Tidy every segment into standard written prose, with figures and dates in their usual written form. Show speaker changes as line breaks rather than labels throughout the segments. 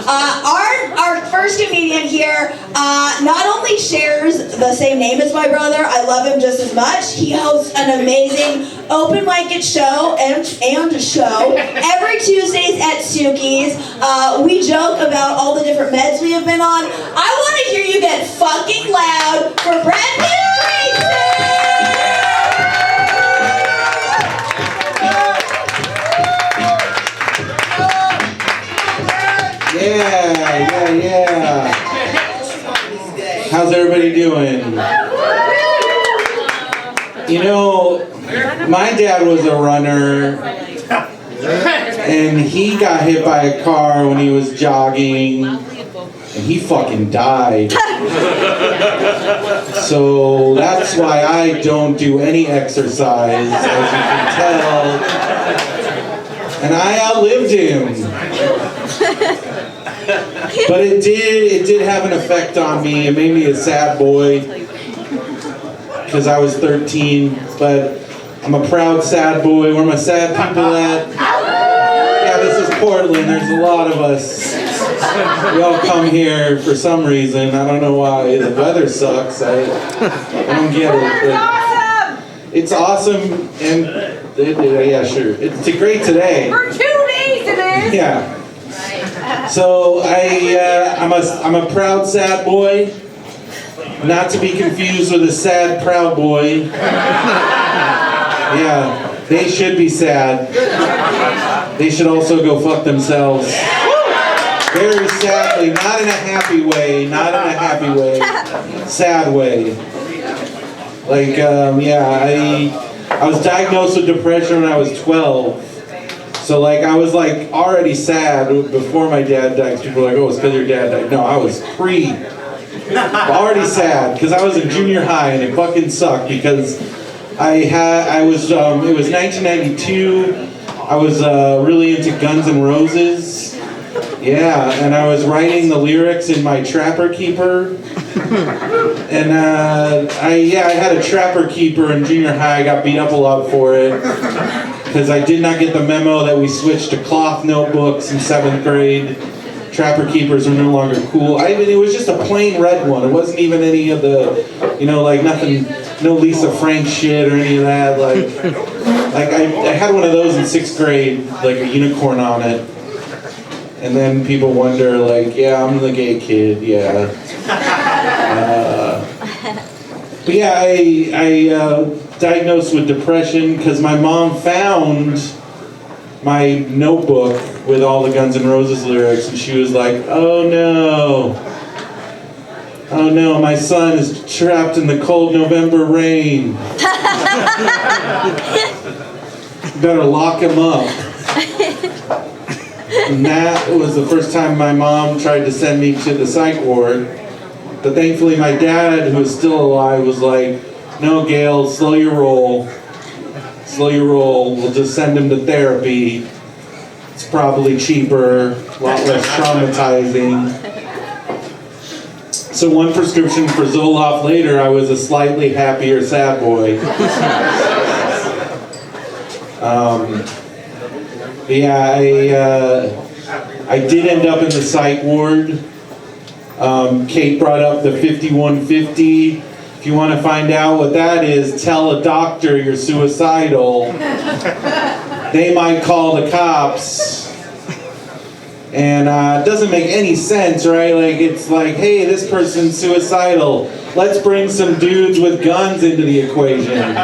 Our first comedian here not only shares the same name as my brother, I love him just as much. He hosts an amazing open mic show and show every Tuesdays at Suki's. We joke about all the different meds we have been on. I want to hear you get fucking loud for brand new Creecy!
Yeah. How's everybody doing? You know, my dad was a runner, and he got hit by a car when he was jogging, and he fucking died. So that's why I don't do any exercise, as you can tell. And I outlived him. But it did have an effect on me. It made me a sad boy because I was 13, but I'm a proud sad boy. Where my sad people at? Yeah, this is Portland. There's a lot of us. We all come here for some reason. I don't know why. The weather sucks. I don't get it. But it's awesome, and yeah, sure. It's great today.
For 2 days it is.
Yeah. So I'm a proud sad boy, not to be confused with a sad proud boy. Yeah, they should be sad. They should also go fuck themselves. Very sadly, not in a happy way, sad way. Like, I was diagnosed with depression when I was 12. So like I was like already sad before my dad died. People were like, oh, it's because your dad died. No, I was already sad because I was in junior high and it fucking sucked because it was 1992. I was really into Guns N' Roses. Yeah, and I was writing the lyrics in my Trapper Keeper. And I had a Trapper Keeper in junior high. I got beat up a lot for it. Because I did not get the memo that we switched to cloth notebooks in 7th grade. Trapper Keepers are no longer cool. It was just a plain red one. It wasn't even any of the, like nothing, no Lisa Frank shit or any of that. Like I had one of those in 6th grade, like a unicorn on it. And then people wonder, like, yeah, I'm the gay kid, yeah. But yeah, I diagnosed with depression because my mom found my notebook with all the Guns N' Roses lyrics and she was like, oh no, my son is trapped in the cold November rain. Better lock him up. And that was the first time my mom tried to send me to the psych ward. But thankfully my dad, who was still alive, was like, no, Gail, slow your roll. We'll just send him to therapy. It's probably cheaper, a lot less traumatizing. So one prescription for Zoloft later, I was a slightly happier sad boy. I did end up in the psych ward. Kate brought up the 5150. If you want to find out what that is, tell a doctor you're suicidal. They might call the cops. And it doesn't make any sense, right? Like, it's like, hey, this person's suicidal. Let's bring some dudes with guns into the equation.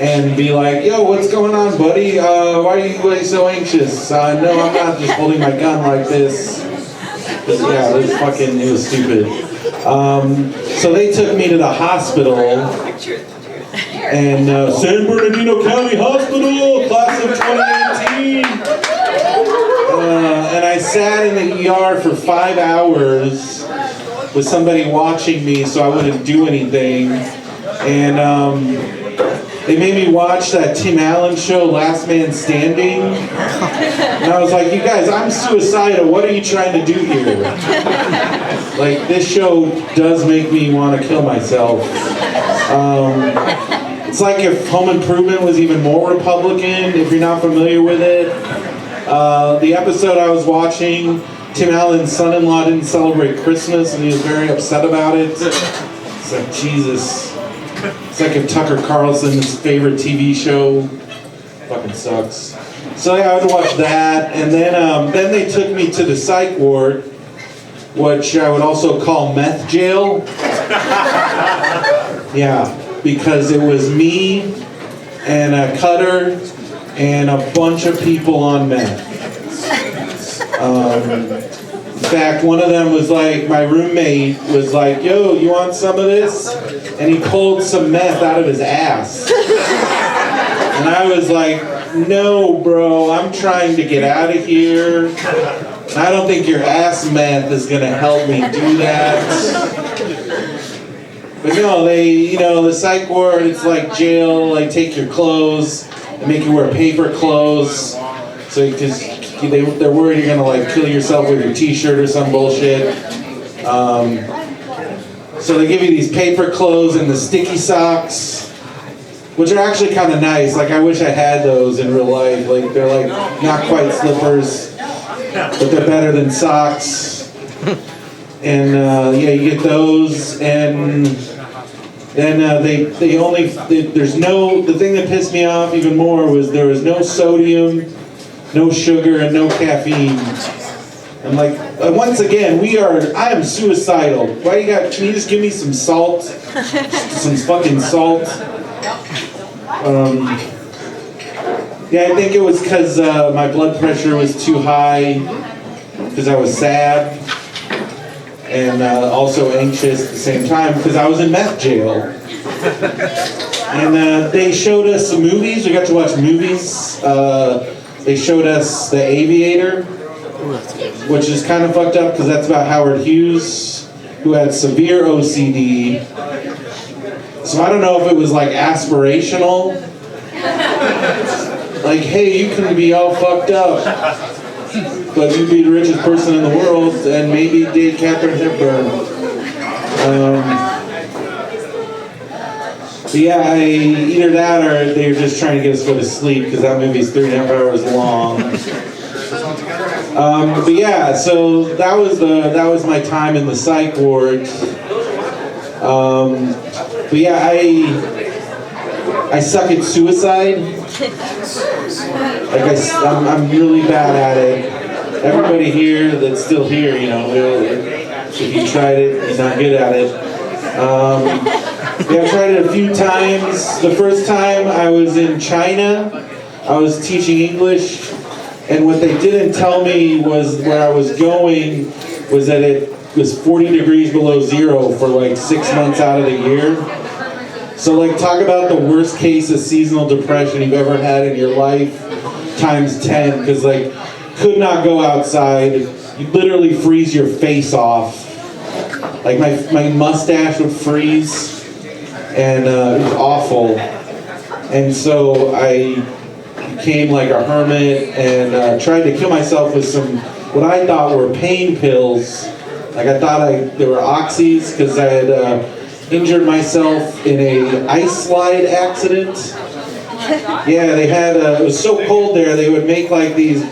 And be like, yo, what's going on, buddy? Why are you so anxious? No, I'm not just holding my gun like this. Yeah, it was stupid. So they took me to the hospital. And San Bernardino County Hospital, class of 2018. And I sat in the ER for 5 hours with somebody watching me so I wouldn't do anything. And they made me watch that Tim Allen show, Last Man Standing. And I was like, you guys, I'm suicidal. What are you trying to do here? Like, this show does make me want to kill myself. It's like if Home Improvement was even more Republican, if you're not familiar with it. The episode I was watching, Tim Allen's son-in-law didn't celebrate Christmas, and he was very upset about it. It's like, Jesus. It's like if Tucker Carlson's favorite TV show fucking sucks. So yeah, I would watch that, and then they took me to the psych ward, which I would also call meth jail. Yeah, because it was me and a cutter and a bunch of people on meth. In fact, one of them was like, my roommate was like, yo, you want some of this? And he pulled some meth out of his ass. And I was like, no, bro, I'm trying to get out of here. I don't think your ass meth is gonna help me do that. But no, the psych ward, it's like jail. They take your clothes, they make you wear paper clothes, so because they're worried you're gonna like kill yourself with your T-shirt or some bullshit. So they give you these paper clothes and the sticky socks, which are actually kind of nice. Like I wish I had those in real life. Like they're like not quite slippers, but they're better than socks. And yeah, you get those, and then the thing that pissed me off even more was there was no sodium, no sugar, and no caffeine. I'm like, once again, I am suicidal. Can you just give me some salt? Some fucking salt. Yeah, I think it was because my blood pressure was too high, because I was sad, and also anxious at the same time, because I was in meth jail. And they showed us some movies. We got to watch movies. They showed us The Aviator, which is kind of fucked up because that's about Howard Hughes, who had severe OCD. So I don't know if it was like aspirational. Like, hey, you can be all fucked up, but you be the richest person in the world and maybe date Katharine Hepburn. But yeah, either that or they're just trying to get us to go to sleep because that movie's 3.5 hours long. But yeah, so that was my time in the psych ward. But yeah, I suck at suicide. Like I'm really bad at it. Everybody here that's still here, if you tried it, you're not good at it. Yeah, I tried it a few times. The first time I was in China, I was teaching English, and what they didn't tell me was where I was going was that it was 40 degrees below zero for like 6 months out of the year. So like talk about the worst case of seasonal depression you've ever had in your life times 10, because like could not go outside. You literally freeze your face off. Like my mustache would freeze, and it was awful. And so I became like a hermit and tried to kill myself with some what I thought were pain pills. Like I thought they were oxys because I had injured myself in a ice slide accident. Yeah, they had it was so cold there they would make like these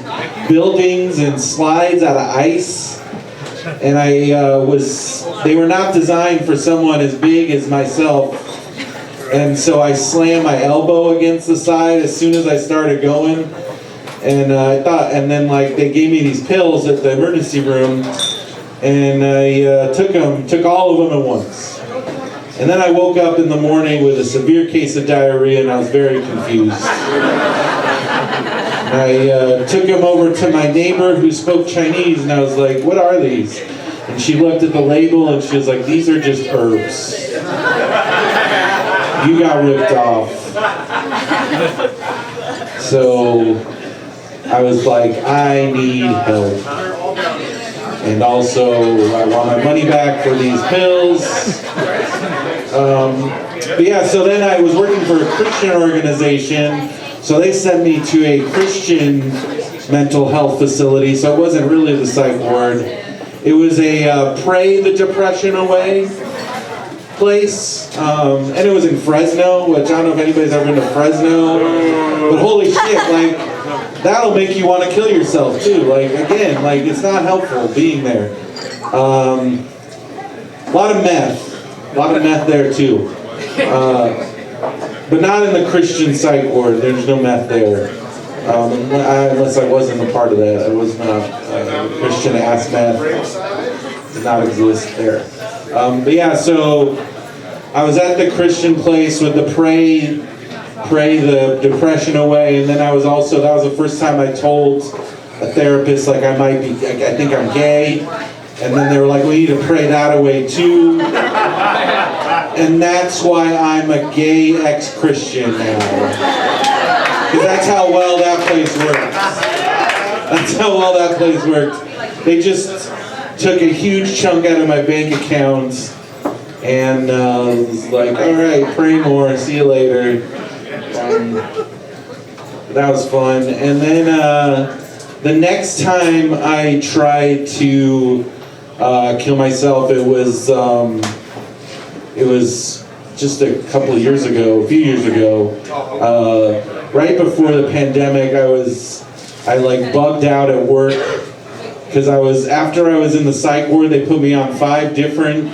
buildings and slides out of ice, and they were not designed for someone as big as myself. And so I slammed my elbow against the side as soon as I started going, and and then like they gave me these pills at the emergency room, and I took all of them at once. And then I woke up in the morning with a severe case of diarrhea, and I was very confused. I took him over to my neighbor who spoke Chinese, and I was like, "What are these?" And she looked at the label, and she was like, "These are just herbs. You got ripped off." So I was like, I need help. And also, I want my money back for these pills. But yeah, so then I was working for a Christian organization. So they sent me to a Christian mental health facility. So it wasn't really the psych ward. It was a pray the depression away place, and it was in Fresno, which I don't know if anybody's ever been to Fresno, but holy shit, like that'll make you want to kill yourself too. Like again, like it's not helpful being there. A lot of meth there too. But not in the Christian psych ward. There's no meth there. Unless I wasn't a part of that. I was not Christian ass meth. Did not exist there. But yeah, so I was at the Christian place with the pray the depression away, and then I was also, that was the first time I told a therapist like I think I'm gay, and then they were like, we need to pray that away too. And that's why I'm a gay ex-Christian now. Because that's how well that place works. That's how well that place worked. They just took a huge chunk out of my bank account and was like, all right, pray more, see you later. That was fun. And then the next time I tried to kill myself, it was just a few years ago, right before the pandemic. I like bugged out at work because after I was in the psych ward, they put me on 5 different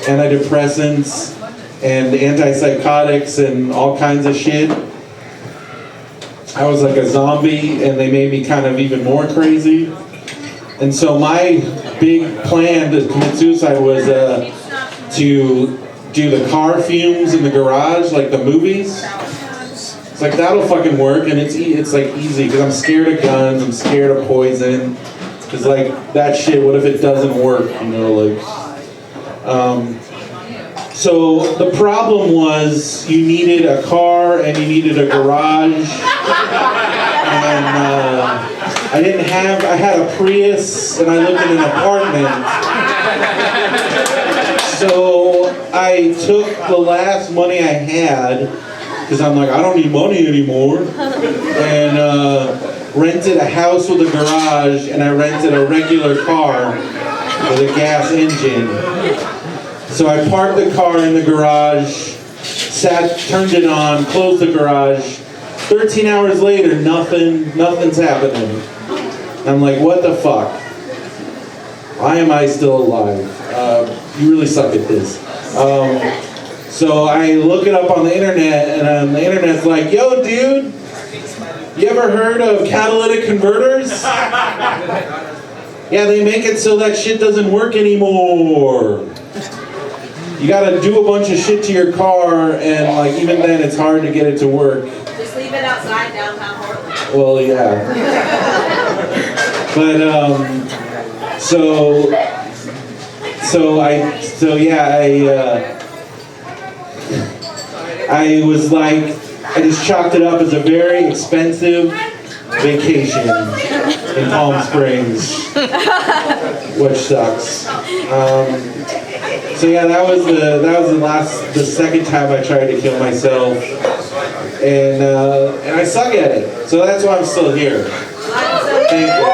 antidepressants and antipsychotics and all kinds of shit. I was like a zombie, and they made me kind of even more crazy. And so my big plan to commit suicide was to do the car fumes in the garage, like the movies. It's like, that'll fucking work, and it's like easy, because I'm scared of guns, I'm scared of poison. Because like, that shit, what if it doesn't work, you know, like. So the problem was you needed a car and you needed a garage. And I had a Prius and I lived in an apartment. So I took the last money I had, because I'm like, I don't need money anymore, and rented a house with a garage, and I rented a regular car with a gas engine. So I parked the car in the garage, turned it on, closed the garage. 13 hours later, nothing's happening. I'm like, what the fuck? Why am I still alive? You really suck at this. So I look it up on the internet, and the internet's like, yo, dude, you ever heard of catalytic converters? Yeah, they make it so that shit doesn't work anymore. You gotta do a bunch of shit to your car, and like even then it's hard to get it to work.
Just leave it outside downtown Portland.
Well, yeah. But I was like, I just chalked it up as a very expensive vacation in Palm Springs, which sucks. So yeah, that was the second time I tried to kill myself, and I suck at it. So that's why I'm still here. Thank you.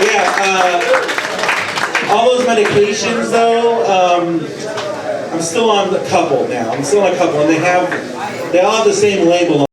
Yeah, all those medications though, I'm still on a couple now. I'm still on a couple, and they all have the same label.